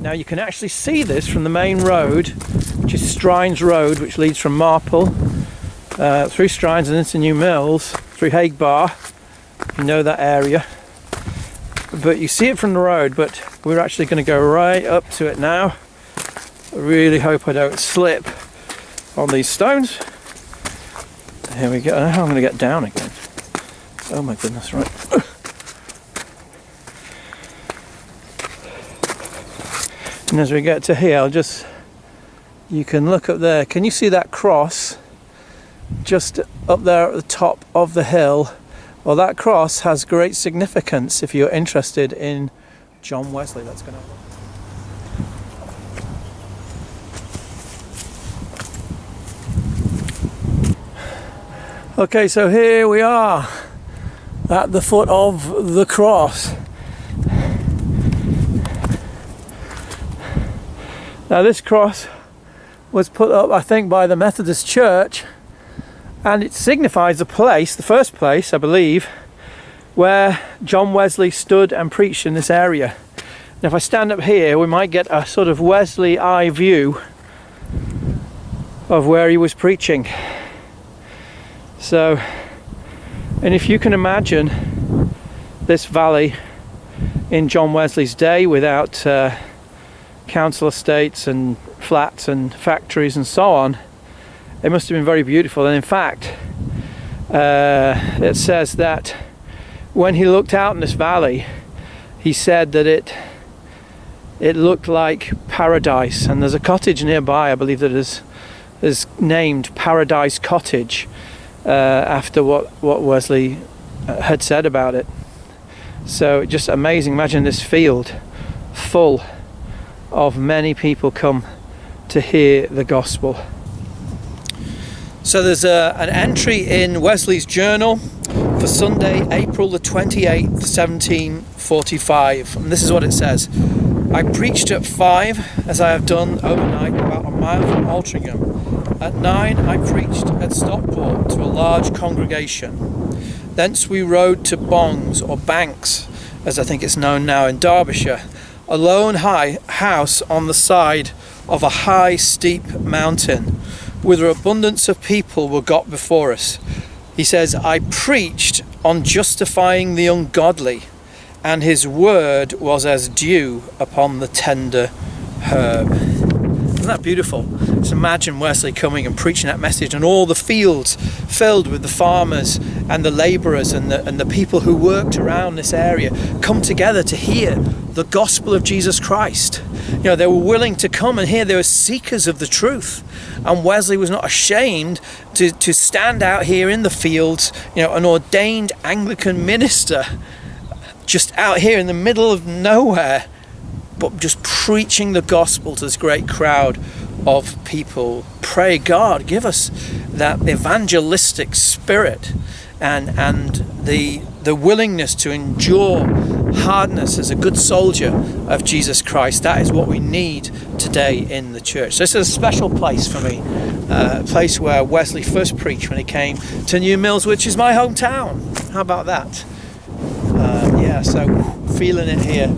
Now you can actually see this from the main road, which is Strines Road, which leads from Marple through Strines and into New Mills, through Hague Bar, you know that area. But you see it from the road, but we're actually going to go right up to it now. I really hope I don't slip on these stones. Here we go. Now I'm going to get down again. Oh my goodness, right. And as we get to here, you can look up there. Can you see that cross just up there at the top of the hill? Well, that cross has great significance if you're interested in John Wesley. That's going to... Okay, so here we are at the foot of the cross. Now this cross was put up, I think, by the Methodist Church, and it signifies the place, the first place, I believe, where John Wesley stood and preached in this area. Now if I stand up here, we might get a sort of Wesley eye view of where he was preaching. So, and if you can imagine this valley in John Wesley's day without council estates and flats and factories and so on, it must have been very beautiful. And in fact, it says that when he looked out in this valley, he said that it looked like paradise. And there's a cottage nearby, I believe, that is named Paradise Cottage, after what Wesley had said about it. So just amazing. Imagine this field full of many people come to hear the gospel. So there's an entry in Wesley's journal for Sunday, April the 28th, 1745. And this is what it says. I preached at 5, as I have done overnight, about a mile from Altrincham. At 9 I preached at Stockport to a large congregation. Thence we rode to Bongs, or Banks, as I think it's known now, in Derbyshire, a lone high house on the side of a high steep mountain, whither abundance of people were got before us. He says, I preached on justifying the ungodly, and his word was as dew upon the tender herb. Isn't that beautiful? Just imagine Wesley coming and preaching that message, and all the fields filled with the farmers and the labourers and the people who worked around this area come together to hear the gospel of Jesus Christ. You know, they were willing to come and hear. They were seekers of the truth, and Wesley was not ashamed to stand out here in the fields, you know, an ordained Anglican minister, just out here in the middle of nowhere, but just preaching the gospel to this great crowd of people. Pray God, give us that evangelistic spirit and the willingness to endure hardness as a good soldier of Jesus Christ. That is what we need today in the church. So this is a special place for me, a place where Wesley first preached when he came to New Mills, which is my hometown. How about that? So feeling it here